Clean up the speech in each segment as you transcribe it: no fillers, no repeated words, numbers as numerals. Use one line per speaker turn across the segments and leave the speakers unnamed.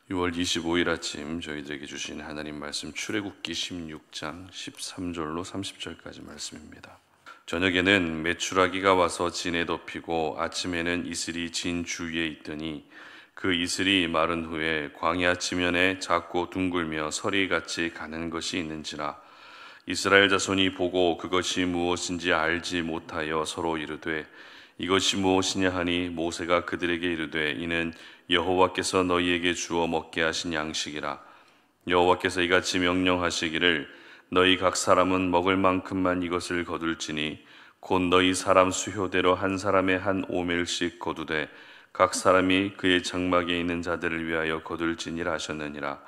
6월 25일 아침 저희들에게 주신 하나님 말씀 출애굽기 16장 13절로 30절까지 말씀입니다. 저녁에는 메추라기가 와서 진에 덮이고 아침에는 이슬이 진 주위에 있더니 그 이슬이 마른 후에 광야 지면에 작고 둥글며 서리같이 가는 것이 있는지라. 이스라엘 자손이 보고 그것이 무엇인지 알지 못하여 서로 이르되 이것이 무엇이냐 하니 모세가 그들에게 이르되 이는 여호와께서 너희에게 주어 먹게 하신 양식이라. 여호와께서 이같이 명령하시기를 너희 각 사람은 먹을 만큼만 이것을 거둘지니 곧 너희 사람 수효대로 한 사람에 한 오멜씩 거두되 각 사람이 그의 장막에 있는 자들을 위하여 거둘지니라 하셨느니라.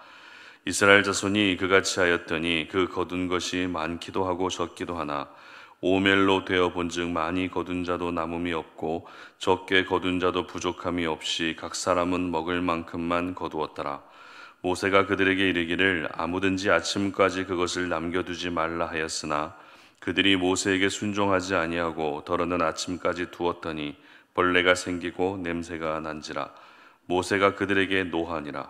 이스라엘 자손이 그같이 하였더니 그 거둔 것이 많기도 하고 적기도 하나 오멜로 되어 본즉 많이 거둔 자도 남음이 없고 적게 거둔 자도 부족함이 없이 각 사람은 먹을 만큼만 거두었더라. 모세가 그들에게 이르기를 아무든지 아침까지 그것을 남겨두지 말라 하였으나 그들이 모세에게 순종하지 아니하고 더러는 아침까지 두었더니 벌레가 생기고 냄새가 난지라. 모세가 그들에게 노하니라.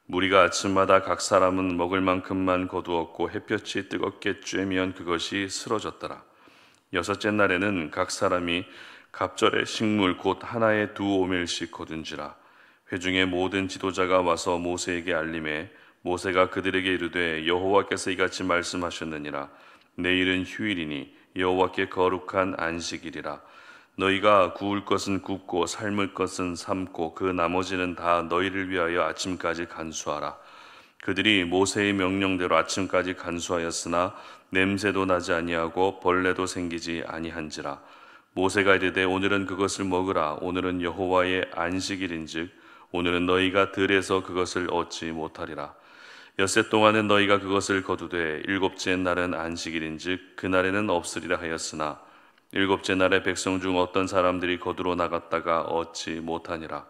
무리가 아침마다 각 사람은 먹을 만큼만 거두었고 햇볕이 뜨겁게 쬐면 그것이 쓰러졌더라. 여섯째 날에는 각 사람이 갑절의 식물 곧 하나에 두 오멜씩 거둔지라. 회중의 모든 지도자가 와서 모세에게 알림해 모세가 그들에게 이르되 여호와께서 이같이 말씀하셨느니라. 내일은 휴일이니 여호와께 거룩한 안식일이라. 너희가 구울 것은 굽고 삶을 것은 삶고 그 나머지는 다 너희를 위하여 아침까지 간수하라. 그들이 모세의 명령대로 아침까지 간수하였으나 냄새도 나지 아니하고 벌레도 생기지 아니한지라. 모세가 이르되 오늘은 그것을 먹으라. 오늘은 여호와의 안식일인즉 오늘은 너희가 들에서 그것을 얻지 못하리라. 엿새 동안은 너희가 그것을 거두되 일곱째 날은 안식일인즉 그날에는 없으리라 하였으나 일곱째 날에 백성 중 어떤 사람들이 거두러 나갔다가 얻지 못하니라.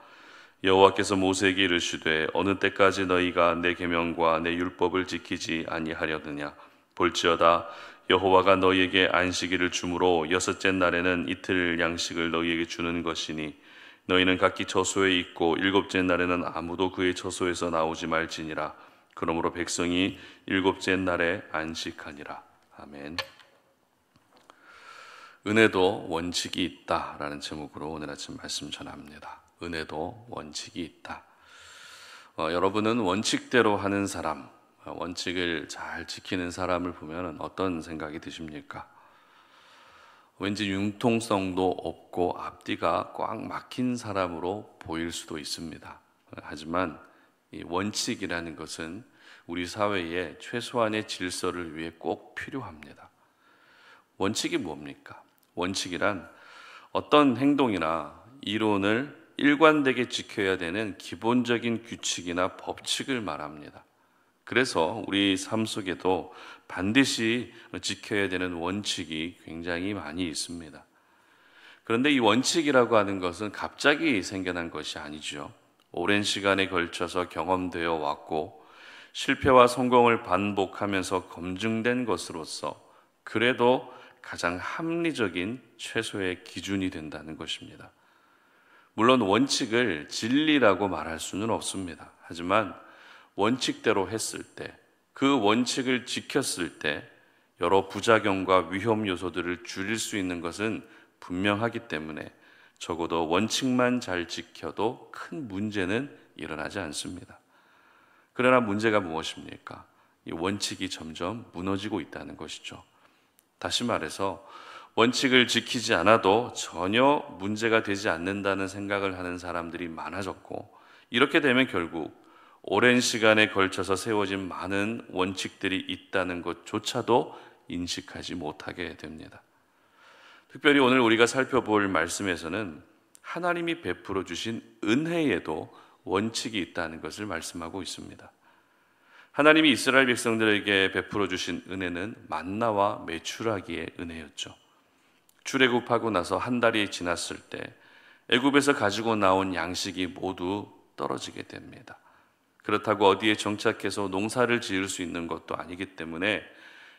여호와께서 모세에게 이르시되 어느 때까지 너희가 내 계명과 내 율법을 지키지 아니하려느냐. 볼지어다 여호와가 너희에게 안식일을 주므로 여섯째 날에는 이틀 양식을 너희에게 주는 것이니 너희는 각기 처소에 있고 일곱째 날에는 아무도 그의 처소에서 나오지 말지니라. 그러므로 백성이 일곱째 날에 안식하니라. 아멘. 은혜도 원칙이 있다라는 제목으로 오늘 아침 말씀 전합니다. 은혜도 원칙이 있다. 여러분은 원칙대로 하는 사람, 원칙을 잘 지키는 사람을 보면 어떤 생각이 드십니까? 왠지 융통성도 없고 앞뒤가 꽉 막힌 사람으로 보일 수도 있습니다. 하지만 이 원칙이라는 것은 우리 사회의 최소한의 질서를 위해 꼭 필요합니다. 원칙이 뭡니까? 원칙이란 어떤 행동이나 이론을 일관되게 지켜야 되는 기본적인 규칙이나 법칙을 말합니다. 그래서 우리 삶 속에도 반드시 지켜야 되는 원칙이 굉장히 많이 있습니다. 그런데 이 원칙이라고 하는 것은 갑자기 생겨난 것이 아니죠. 오랜 시간에 걸쳐서 경험되어 왔고 실패와 성공을 반복하면서 검증된 것으로서 그래도 가장 합리적인 최소의 기준이 된다는 것입니다. 물론 원칙을 진리라고 말할 수는 없습니다. 하지만 원칙대로 했을 때, 그 원칙을 지켰을 때 여러 부작용과 위험 요소들을 줄일 수 있는 것은 분명하기 때문에 적어도 원칙만 잘 지켜도 큰 문제는 일어나지 않습니다. 그러나 문제가 무엇입니까? 이 원칙이 점점 무너지고 있다는 것이죠. 다시 말해서 원칙을 지키지 않아도 전혀 문제가 되지 않는다는 생각을 하는 사람들이 많아졌고, 이렇게 되면 결국 오랜 시간에 걸쳐서 세워진 많은 원칙들이 있다는 것조차도 인식하지 못하게 됩니다. 특별히 오늘 우리가 살펴볼 말씀에서는 하나님이 베풀어 주신 은혜에도 원칙이 있다는 것을 말씀하고 있습니다. 하나님이 이스라엘 백성들에게 베풀어 주신 은혜는 만나와 메추라기의 은혜였죠. 출애굽하고 나서 한 달이 지났을 때 애굽에서 가지고 나온 양식이 모두 떨어지게 됩니다. 그렇다고 어디에 정착해서 농사를 지을 수 있는 것도 아니기 때문에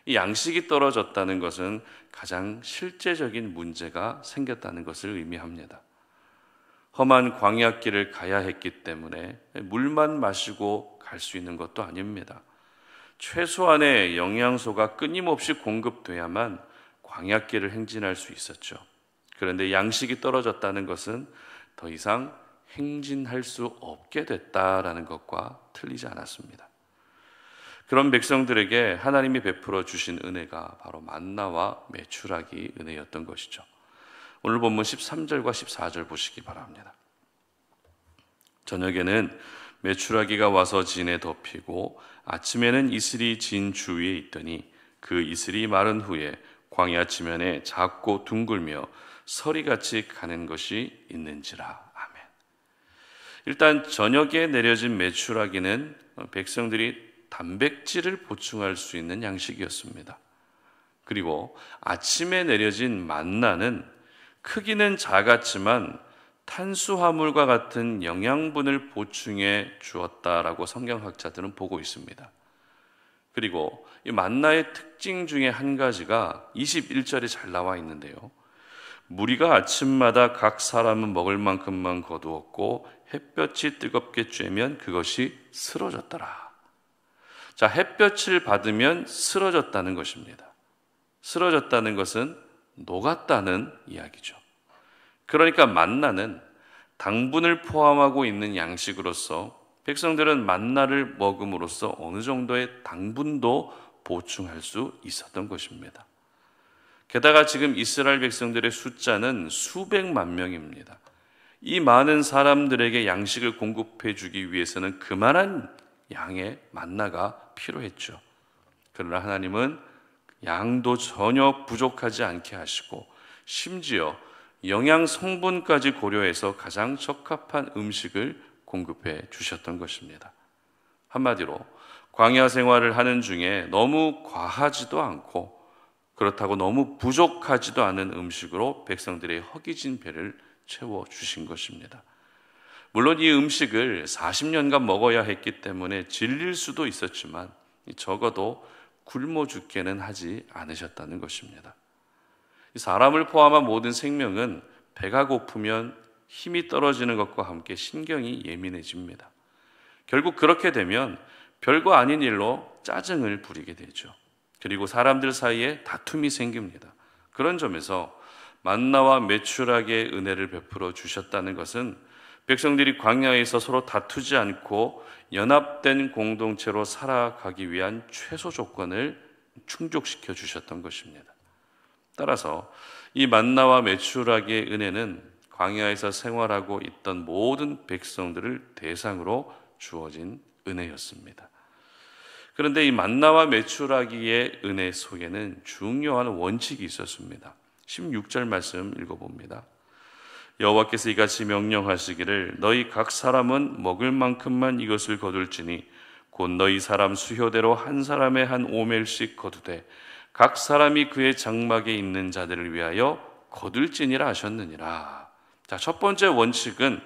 이 양식이 떨어졌다는 것은 가장 실제적인 문제가 생겼다는 것을 의미합니다. 험한 광야길을 가야 했기 때문에 물만 마시고 갈 수 있는 것도 아닙니다. 최소한의 영양소가 끊임없이 공급돼야만 광야길을 행진할 수 있었죠. 그런데 양식이 떨어졌다는 것은 더 이상 행진할 수 없게 됐다라는 것과 틀리지 않았습니다. 그런 백성들에게 하나님이 베풀어 주신 은혜가 바로 만나와 메추라기 은혜였던 것이죠. 오늘 본문 13절과 14절 보시기 바랍니다. 저녁에는 메추라기가 와서 진에 덮이고 아침에는 이슬이 진 주위에 있더니 그 이슬이 마른 후에 광야 지면에 작고 둥글며 서리같이 가는 것이 있는지라. 아멘. 일단 저녁에 내려진 메추라기는 백성들이 단백질을 보충할 수 있는 양식이었습니다. 그리고 아침에 내려진 만나는 크기는 작았지만 탄수화물과 같은 영양분을 보충해 주었다라고 성경학자들은 보고 있습니다. 그리고 이 만나의 특징 중에 한 가지가 21절에 잘 나와 있는데요. 무리가 아침마다 각 사람은 먹을 만큼만 거두었고 햇볕이 뜨겁게 쬐면 그것이 쓰러졌더라. 자, 햇볕을 받으면 쓰러졌다는 것입니다. 쓰러졌다는 것은 녹았다는 이야기죠. 그러니까 만나는 당분을 포함하고 있는 양식으로서 백성들은 만나를 먹음으로써 어느 정도의 당분도 보충할 수 있었던 것입니다. 게다가 지금 이스라엘 백성들의 숫자는 수백만 명입니다. 이 많은 사람들에게 양식을 공급해 주기 위해서는 그만한 양의 만나가 필요했죠. 그러나 하나님은 양도 전혀 부족하지 않게 하시고 심지어 영양 성분까지 고려해서 가장 적합한 음식을 공급해 주셨던 것입니다. 한마디로 광야 생활을 하는 중에 너무 과하지도 않고 그렇다고 너무 부족하지도 않은 음식으로 백성들의 허기진 배를 채워주신 것입니다. 물론 이 음식을 40년간 먹어야 했기 때문에 질릴 수도 있었지만 적어도 굶어 죽게는 하지 않으셨다는 것입니다. 사람을 포함한 모든 생명은 배가 고프면 힘이 떨어지는 것과 함께 신경이 예민해집니다. 결국 그렇게 되면 별거 아닌 일로 짜증을 부리게 되죠. 그리고 사람들 사이에 다툼이 생깁니다. 그런 점에서 만나와 메추라기의 은혜를 베풀어 주셨다는 것은 백성들이 광야에서 서로 다투지 않고 연합된 공동체로 살아가기 위한 최소 조건을 충족시켜 주셨던 것입니다. 따라서 이 만나와 메추라기의 은혜는 광야에서 생활하고 있던 모든 백성들을 대상으로 주어진 은혜였습니다. 그런데 이 만나와 메추라기의 은혜 속에는 중요한 원칙이 있었습니다. 16절 말씀 읽어봅니다. 여호와께서 이같이 명령하시기를 너희 각 사람은 먹을 만큼만 이것을 거둘지니 곧 너희 사람 수효대로 한 사람의 한 오멜씩 거두되 각 사람이 그의 장막에 있는 자들을 위하여 거둘지니라 하셨느니라. 자, 첫 번째 원칙은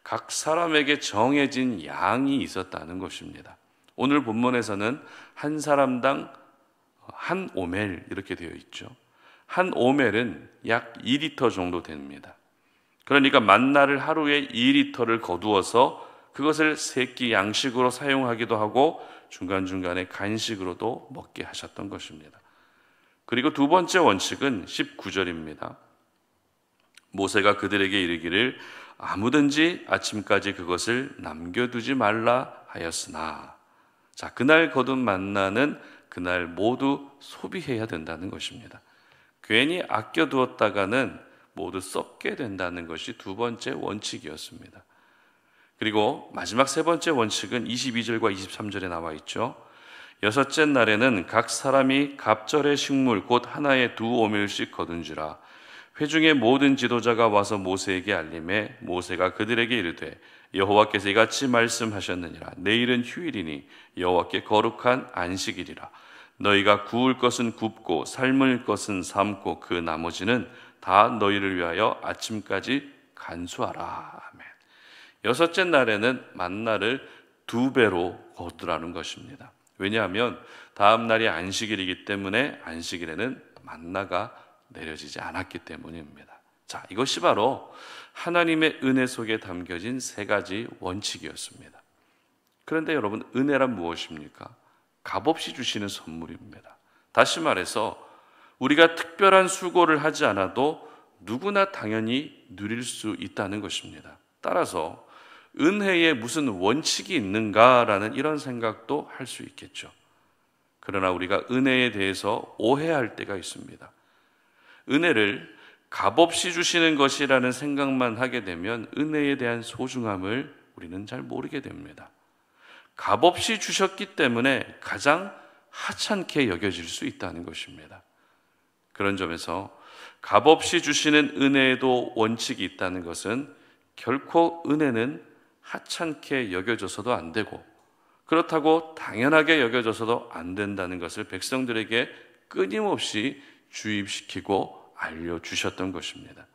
각 사람에게 정해진 양이 있었다는 것입니다. 오늘 본문에서는 한 사람당 한 오멜 이렇게 되어 있죠. 한 오멜은 약 2리터 정도 됩니다. 그러니까 만나를 하루에 2리터를 거두어서 그것을 세끼 양식으로 사용하기도 하고 중간중간에 간식으로도 먹게 하셨던 것입니다. 그리고 두 번째 원칙은 19절입니다. 모세가 그들에게 이르기를 아무든지 아침까지 그것을 남겨두지 말라 하였으나, 자, 그날 거둔 만나는 그날 모두 소비해야 된다는 것입니다. 괜히 아껴두었다가는 모두 썩게 된다는 것이 두 번째 원칙이었습니다. 그리고 마지막 세 번째 원칙은 22절과 23절에 나와 있죠. 여섯째 날에는 각 사람이 갑절의 식물 곧 하나에 2오멜씩 거둔지라. 회중의 모든 지도자가 와서 모세에게 알림해 모세가 그들에게 이르되 여호와께서 이같이 말씀하셨느니라. 내일은 휴일이니 여호와께 거룩한 안식일이라. 너희가 구울 것은 굽고 삶을 것은 삶고 그 나머지는 다 너희를 위하여 아침까지 간수하라. 아멘. 여섯째 날에는 만나를 2배로 거두라는 것입니다. 왜냐하면 다음 날이 안식일이기 때문에 안식일에는 만나가 내려지지 않았기 때문입니다. 자, 이것이 바로 하나님의 은혜 속에 담겨진 세 가지 원칙이었습니다. 그런데 여러분, 은혜란 무엇입니까? 값없이 주시는 선물입니다. 다시 말해서 우리가 특별한 수고를 하지 않아도 누구나 당연히 누릴 수 있다는 것입니다. 따라서 은혜에 무슨 원칙이 있는가라는 이런 생각도 할 수 있겠죠. 그러나 우리가 은혜에 대해서 오해할 때가 있습니다. 은혜를 값없이 주시는 것이라는 생각만 하게 되면 은혜에 대한 소중함을 우리는 잘 모르게 됩니다. 값없이 주셨기 때문에 가장 하찮게 여겨질 수 있다는 것입니다. 그런 점에서 값없이 주시는 은혜에도 원칙이 있다는 것은 결코 은혜는 하찮게 여겨져서도 안 되고 그렇다고 당연하게 여겨져서도 안 된다는 것을 백성들에게 끊임없이 주입시키고 알려주셨던 것입니다.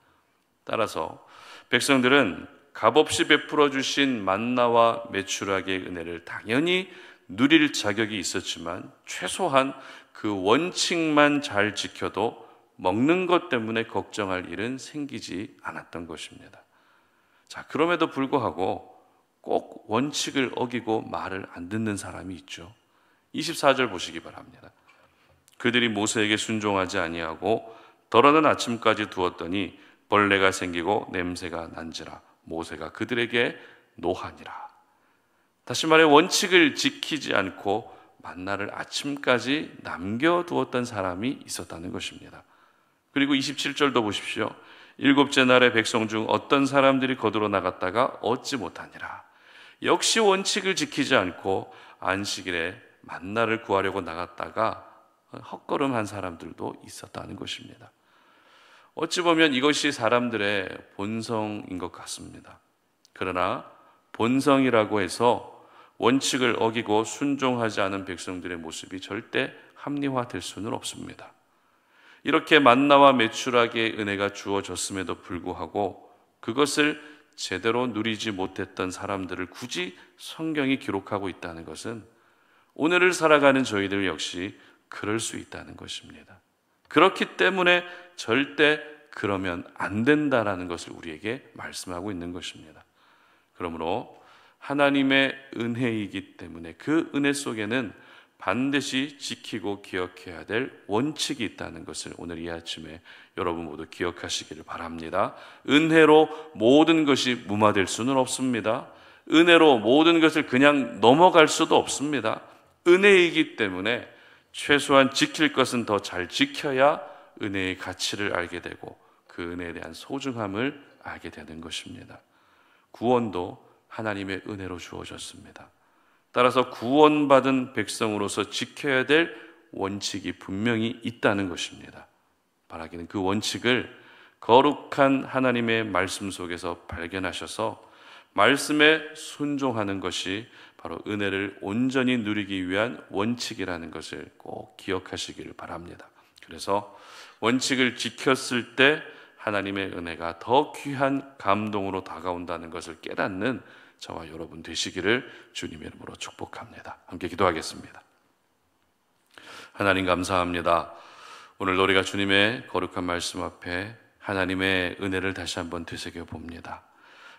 따라서 백성들은 값없이 베풀어 주신 만나와 메추라기의 은혜를 당연히 누릴 자격이 있었지만 최소한 그 원칙만 잘 지켜도 먹는 것 때문에 걱정할 일은 생기지 않았던 것입니다. 자, 그럼에도 불구하고 꼭 원칙을 어기고 말을 안 듣는 사람이 있죠. 24절 보시기 바랍니다. 그들이 모세에게 순종하지 아니하고 더러는 아침까지 두었더니 벌레가 생기고 냄새가 난지라 모세가 그들에게 노하니라. 다시 말해 원칙을 지키지 않고 만나를 아침까지 남겨두었던 사람이 있었다는 것입니다. 그리고 27절도 보십시오. 일곱째 날에 백성 중 어떤 사람들이 거두러 나갔다가 얻지 못하니라. 역시 원칙을 지키지 않고 안식일에 만나를 구하려고 나갔다가 헛걸음한 사람들도 있었다는 것입니다. 어찌 보면 이것이 사람들의 본성인 것 같습니다. 그러나 본성이라고 해서 원칙을 어기고 순종하지 않은 백성들의 모습이 절대 합리화될 수는 없습니다. 이렇게 만나와 메추라기의 은혜가 주어졌음에도 불구하고 그것을 제대로 누리지 못했던 사람들을 굳이 성경이 기록하고 있다는 것은 오늘을 살아가는 저희들 역시 그럴 수 있다는 것입니다. 그렇기 때문에 절대 그러면 안 된다라는 것을 우리에게 말씀하고 있는 것입니다. 그러므로 하나님의 은혜이기 때문에 그 은혜 속에는 반드시 지키고 기억해야 될 원칙이 있다는 것을 오늘 이 아침에 여러분 모두 기억하시기를 바랍니다. 은혜로 모든 것이 무마될 수는 없습니다. 은혜로 모든 것을 그냥 넘어갈 수도 없습니다. 은혜이기 때문에 최소한 지킬 것은 더 잘 지켜야 은혜의 가치를 알게 되고 그 은혜에 대한 소중함을 알게 되는 것입니다. 구원도 하나님의 은혜로 주어졌습니다. 따라서 구원받은 백성으로서 지켜야 될 원칙이 분명히 있다는 것입니다. 바라기는 그 원칙을 거룩한 하나님의 말씀 속에서 발견하셔서 말씀에 순종하는 것이 바로 은혜를 온전히 누리기 위한 원칙이라는 것을 꼭 기억하시기를 바랍니다. 그래서 원칙을 지켰을 때 하나님의 은혜가 더 귀한 감동으로 다가온다는 것을 깨닫는 저와 여러분 되시기를 주님의 이름으로 축복합니다. 함께 기도하겠습니다. 하나님 감사합니다. 오늘 우리가 주님의 거룩한 말씀 앞에 하나님의 은혜를 다시 한번 되새겨 봅니다.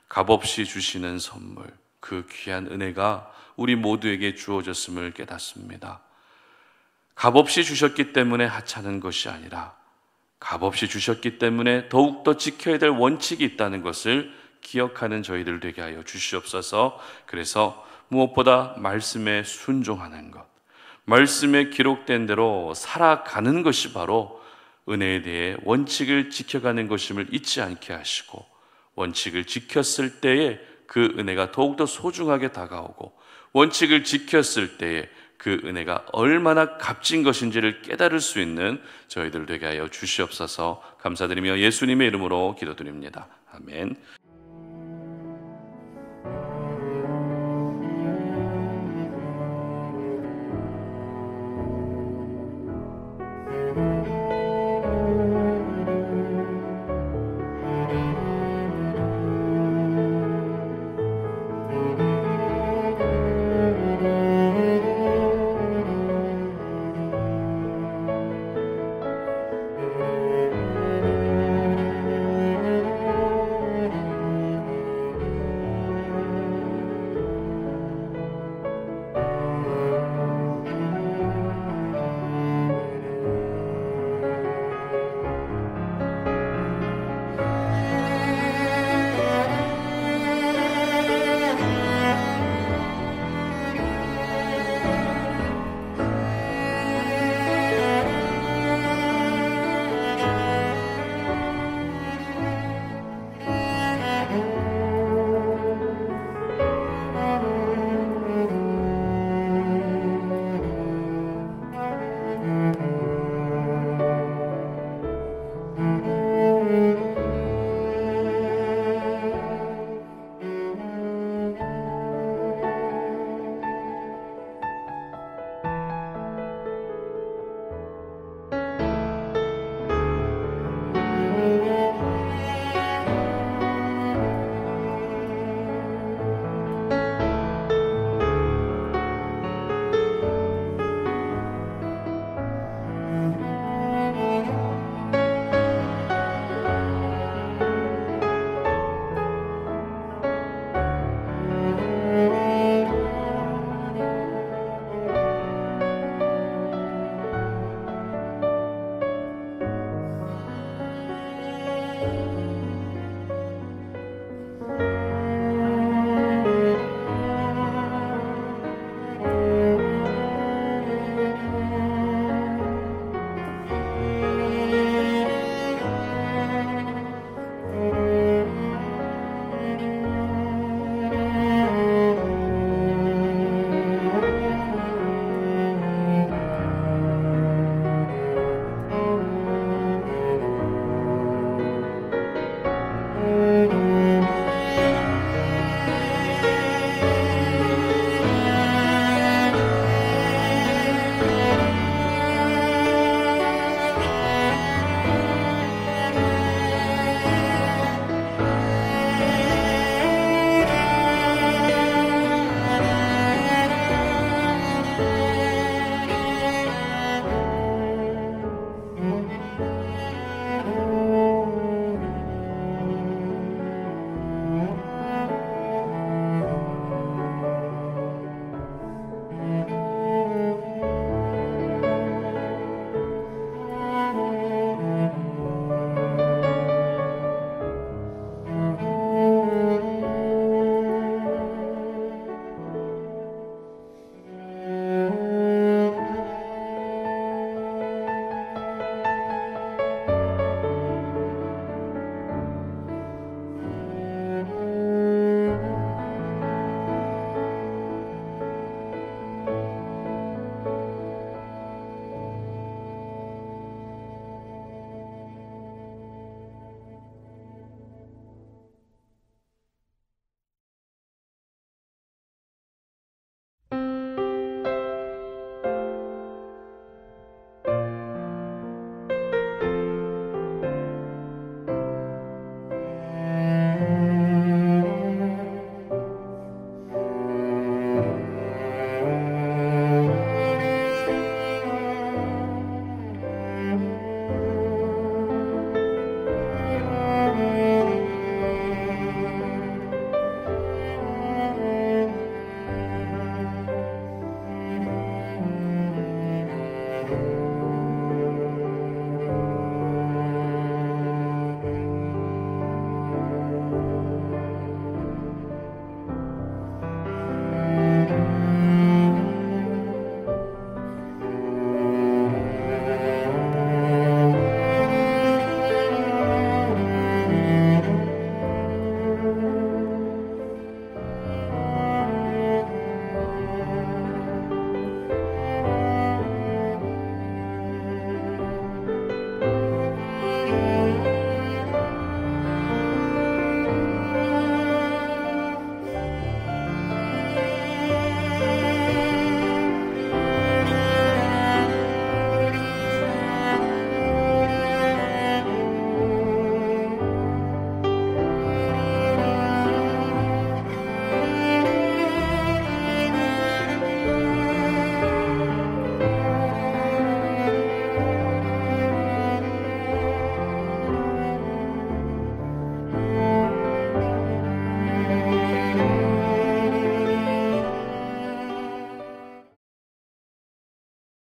값없이 주시는 선물, 그 귀한 은혜가 우리 모두에게 주어졌음을 깨닫습니다. 값없이 주셨기 때문에 하찮은 것이 아니라 값없이 주셨기 때문에 더욱더 지켜야 될 원칙이 있다는 것을 기억하는 저희들 되게 하여 주시옵소서. 그래서 무엇보다 말씀에 순종하는 것, 말씀에 기록된 대로 살아가는 것이 바로 은혜에 대해 원칙을 지켜가는 것임을 잊지 않게 하시고 원칙을 지켰을 때에 그 은혜가 더욱더 소중하게 다가오고 원칙을 지켰을 때에 그 은혜가 얼마나 값진 것인지를 깨달을 수 있는 저희들 되게 하여 주시옵소서. 감사드리며 예수님의 이름으로 기도드립니다. 아멘.